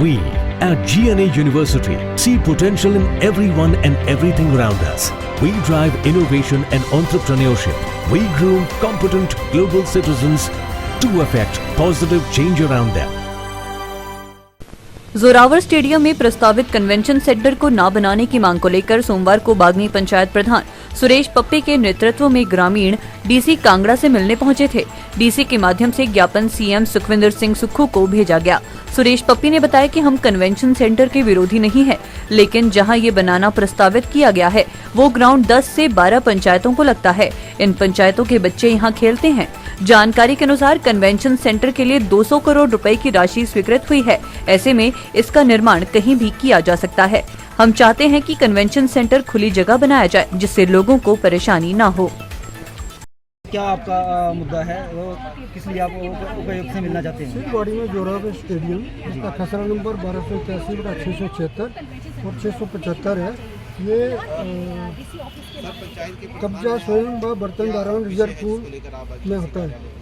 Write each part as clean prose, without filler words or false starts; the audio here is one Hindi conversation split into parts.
We at GNA University see potential in everyone and everything around us. We drive innovation and entrepreneurship. We groom competent global citizens to effect positive change around them. Zorawar stadium में प्रस्तावित कन्वेंशन सेंटर को न बनाने की मांग को लेकर सोमवार को बागनी पंचायत प्रधान सुरेश पप्पी के नेतृत्व में ग्रामीण डीसी कांगड़ा से मिलने पहुंचे थे। डीसी के माध्यम से ज्ञापन सीएम सुखविंदर सिंह सुक्खू को भेजा गया। सुरेश पप्पी ने बताया कि हम कन्वेंशन सेंटर के विरोधी नहीं है, लेकिन जहां ये बनाना प्रस्तावित किया गया है वो ग्राउंड 10 से 12 पंचायतों को लगता है। इन पंचायतों के बच्चे यहाँ खेलते हैं। जानकारी के अनुसार कन्वेंशन सेंटर के लिए 200 करोड़ रुपए की राशि स्वीकृत हुई है। ऐसे में इसका निर्माण कहीं भी किया जा सकता है। हम चाहते हैं कि कन्वेंशन सेंटर खुली जगह बनाया जाए जिससे लोगों को परेशानी न हो। क्या आपका मुद्दा है, वो किस लिए आप उपायुक्त से मिलना चाहते हैं? सिलवाड़ी में जोरावर स्टेडियम, जिसका खसरा नंबर 1281/676 और 675 है। ये कब्जा स्वयं व बर्तनदारान रिजर्व पूल में होता है।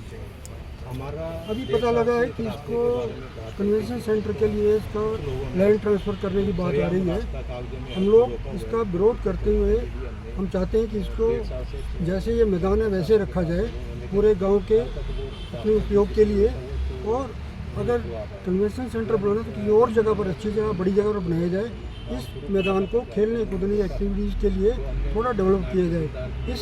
अभी पता लगा है कि इसको कन्वेंशन सेंटर के लिए इसका लैंड ट्रांसफ़र करने की बात आ रही है। हम लोग इसका विरोध करते हुए हम चाहते हैं कि इसको जैसे ये मैदान है वैसे रखा जाए पूरे गांव के अपने उपयोग के लिए। और अगर कन्वेंशन सेंटर बनाना तो किसी और जगह पर, अच्छी जगह, बड़ी जगह पर बनाया जाए। इस मैदान को खेलने कूदने की एक्टिविटीज़ के लिए थोड़ा डेवलप किया जाए। इस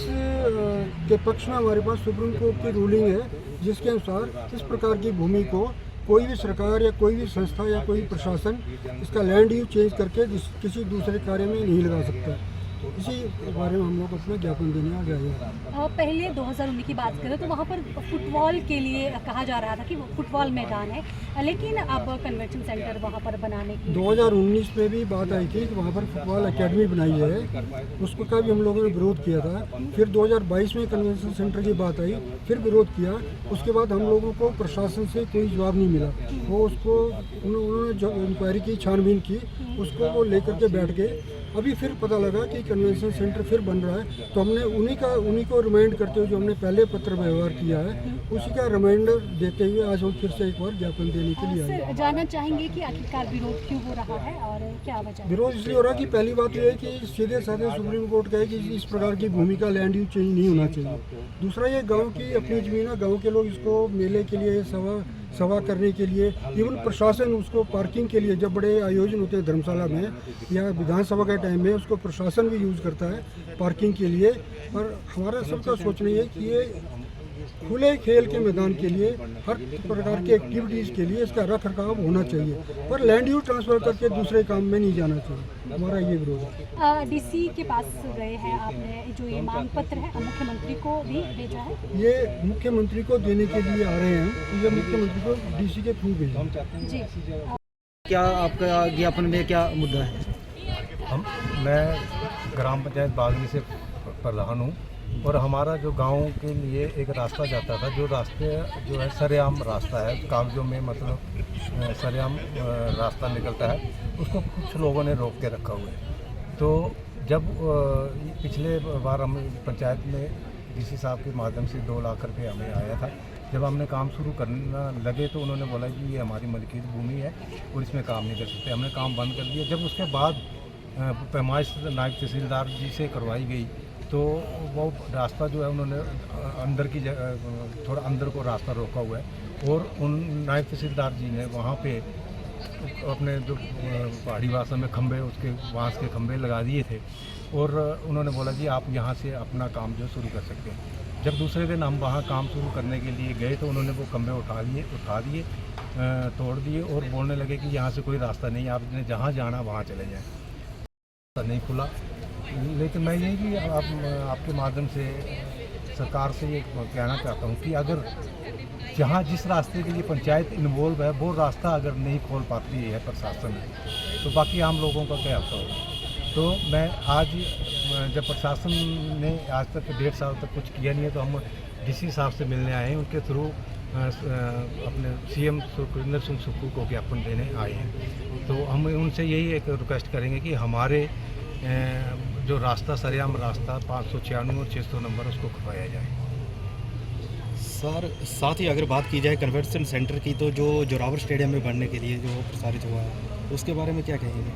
के पक्ष में हमारे पास सुप्रीम कोर्ट की रूलिंग है, जिसके अनुसार इस प्रकार की भूमि को कोई भी सरकार या कोई भी संस्था या कोई प्रशासन इसका लैंड यूज चेंज करके किसी दूसरे कार्य में नहीं लगा सकता। इसी बारे में हम लोग अपना ज्ञापन देने आ गए। पहले 2019 की बात करें तो वहाँ पर फुटबॉल के लिए कहा जा रहा था कि वो फुटबॉल मैदान है, लेकिन अब कन्वेंशन सेंटर वहाँ पर बनाने की 2019 में भी बात आई थी कि वहाँ पर फुटबॉल एकेडमी बनाई है, उसको का भी हम लोगों ने विरोध किया था। फिर 2022 में कन्वेंशन सेंटर की बात आई, फिर विरोध किया। उसके बाद हम लोगों को प्रशासन से कोई जवाब नहीं मिला। वो उसको उन्होंने जो इंक्वायरी की, छानबीन की, उसको वो लेकर के बैठ गए। अभी फिर पता लगा कि कन्वेंशन सेंटर फिर बन रहा है, तो हमने उन्हीं को रिमाइंड करते हुए जो हमने पहले पत्र व्यवहार किया है उसी का रिमाइंडर देते हुए आज हम फिर से एक बार ज्ञापन देने के लिए आए। जानना चाहेंगे कि आखिरकार विरोध क्यों हो रहा है और क्या वजह? विरोध इसलिए हो रहा है कि पहली बात यह है कि सीधे साधे सुप्रीम कोर्ट कहे कि इस प्रकार की भूमि का लैंड यूज चेंज नहीं होना चाहिए। दूसरा, ये गाँव की अपनी जमीन है, गाँव के लोग इसको मेले के लिए सभा करने के लिए, इवन प्रशासन उसको पार्किंग के लिए, जब बड़े आयोजन होते हैं धर्मशाला में या विधानसभा के टाइम में, उसको प्रशासन भी यूज़ करता है पार्किंग के लिए। और हमारा सबका सोचना है कि ये खुले खेल के मैदान के लिए, हर प्रकार की एक्टिविटीज़ के लिए इसका रख रखाव होना चाहिए, पर लैंड यूज ट्रांसफ़र करके दूसरे काम में नहीं जाना चाहिए। हमारा ये विरोध है। डीसी के पास गए हैं आपने, जो ये मांग पत्र है मुख्यमंत्री को भी भेजा है? ये मुख्यमंत्री को देने के लिए आ रहे हैं, तो ये मुख्यमंत्री को डीसी के थ्रू भेजा जी। क्या आपका ज्ञापन में क्या मुद्दा है? मैं ग्राम पंचायत बागनी से प्रधान हूँ और हमारा जो गांव के लिए एक रास्ता जाता था, जो रास्ते जो है सरेआम रास्ता है, कागजों में मतलब सरेआम रास्ता निकलता है, उसको कुछ लोगों ने रोक के रखा हुआ है। तो जब पिछले बार हम पंचायत में डीसी साहब के माध्यम से 2 लाख रुपये हमें आया था, जब हमने काम शुरू करना लगे तो उन्होंने बोला कि ये हमारी मलकियत भूमि है और इसमें काम नहीं कर सकते। हमने काम बंद कर दिया। जब उसके बाद पैमाइश नायब तहसीलदार जी से करवाई गई तो वो रास्ता जो है उन्होंने अंदर की जगह, थोड़ा अंदर को रास्ता रोका हुआ है और उन नायब तहसीलदार जी ने वहाँ पे अपने जो पहाड़ी भाषा में खंबे, उसके बांस के खंबे लगा दिए थे और उन्होंने बोला कि आप यहाँ से अपना काम जो शुरू कर सकते हैं। जब दूसरे दिन हम वहाँ काम शुरू करने के लिए गए तो उन्होंने वो खंबे उठा दिए, तोड़ दिए और बोलने लगे कि यहाँ से कोई रास्ता नहीं, आपने जहाँ जाना वहाँ चले जाएँ। नहीं खुला। लेकिन मैं यही भी आपके माध्यम से सरकार से ये कहना चाहता हूँ कि अगर जहाँ जिस रास्ते के लिए पंचायत इन्वॉल्व है वो रास्ता अगर नहीं खोल पाती है प्रशासन, तो बाकी आम लोगों का क्या होता होगा। तो मैं आज जब प्रशासन ने आज तक 1.5 साल तक कुछ किया नहीं है, तो हम डीसी साहब से मिलने आए हैं। उनके थ्रू अपने सीएम सुखविंदर सिंह सुक्खू को ज्ञापन देने आए हैं। तो हम उनसे यही एक रिक्वेस्ट करेंगे कि हमारे जो रास्ता सरेआम रास्ता 596 और 600 नंबर उसको खुलवाया जाए। सर साथ ही अगर बात की जाए कन्वेंशन सेंटर की, तो जो जोरावर स्टेडियम में बनने के लिए जो प्रसारित हुआ है उसके बारे में क्या कहेंगे?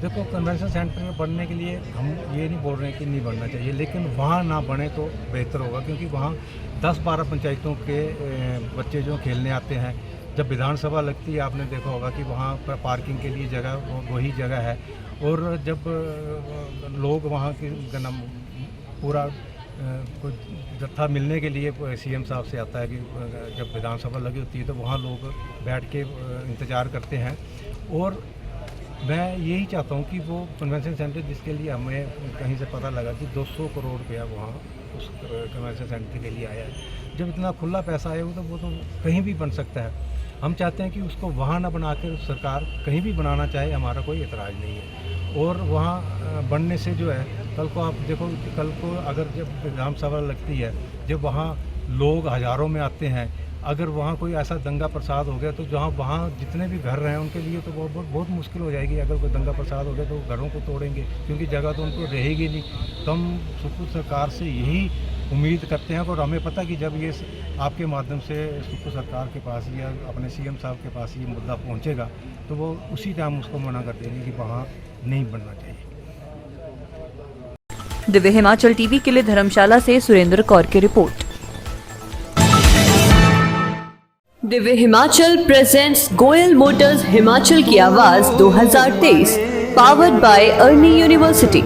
देखो, कन्वेंशन सेंटर में बनने के लिए हम ये नहीं बोल रहे हैं कि नहीं बनना चाहिए, लेकिन वहाँ ना बने तो बेहतर होगा, क्योंकि वहाँ 10-12 पंचायतों के बच्चे जो खेलने आते हैं। जब विधानसभा लगती है, आपने देखा होगा कि वहाँ पर पार्किंग के लिए जगह वही जगह है, और जब लोग वहाँ की पूरा कोई जत्था मिलने के लिए सीएम साहब से आता है कि जब विधानसभा लगी होती है तो वहाँ लोग बैठ के इंतज़ार करते हैं। और मैं यही चाहता हूँ कि वो कन्वेंशन सेंटर, जिसके लिए हमें कहीं से पता लगा कि 200 करोड़ रुपया वहाँ उस कन्वेंशन सेंटर के लिए आया है। जब इतना खुला पैसा आया तो वो तो कहीं भी बन सकता है। हम चाहते हैं कि उसको वहाँ ना बना कर सरकार कहीं भी बनाना चाहे, हमारा कोई एतराज़ नहीं है। और वहाँ बनने से जो है, कल को आप देखो, कल को अगर जब विधानसभा लगती है, जब वहाँ लोग हज़ारों में आते हैं, अगर वहाँ कोई ऐसा दंगा प्रसाद हो गया तो जहाँ वहाँ जितने भी घर हैं उनके लिए तो बहुत मुश्किल हो जाएगी। अगर कोई दंगा प्रसाद हो गया तो घरों को तोड़ेंगे, क्योंकि जगह तो उनको रहेगी नहीं। तो हम सुप्रीम सरकार से यही उम्मीद करते हैं, और हमें पता कि जब ये आपके माध्यम से सुप्रीम सरकार के पास या अपने सीएम साहब के पास ये मुद्दा पहुँचेगा तो वो उसी टाइम उसको मना कर देंगे कि वहाँ नहीं बनना चाहिए। दिव्य हिमाचल टीवी के लिए धर्मशाला से सुरेंद्र कौर की report. Divya Himachal presents Goyal Motors Himachal की आवाज 2023, पावर्ड बाय अर्नी यूनिवर्सिटी।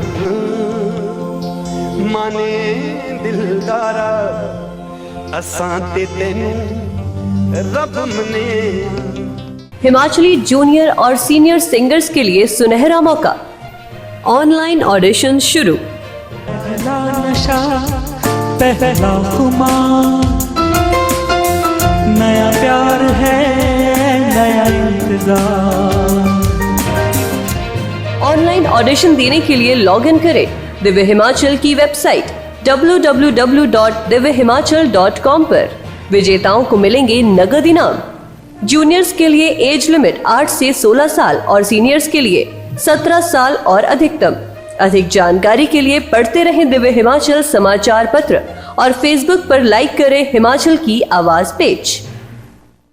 माने दिलदारा असां ते तैनू रब मने। हिमाचली जूनियर और सीनियर सिंगर्स के लिए सुनहरा मौका। ऑनलाइन ऑडिशन शुरू। पहला नशा पहला खुमार, नया प्यार है नया इंतजार। ऑनलाइन ऑडिशन देने के लिए लॉग इन करें दिव्य हिमाचल की वेबसाइट www.divyhimachal.com पर। विजेताओं को मिलेंगे नगद इनाम। जूनियर्स के लिए एज लिमिट 8 से 16 साल और सीनियर्स के लिए 17 साल और अधिकतम। अधिक जानकारी के लिए पढ़ते रहें दिव्य हिमाचल समाचार पत्र और फेसबुक पर लाइक करें हिमाचल की आवाज पेज।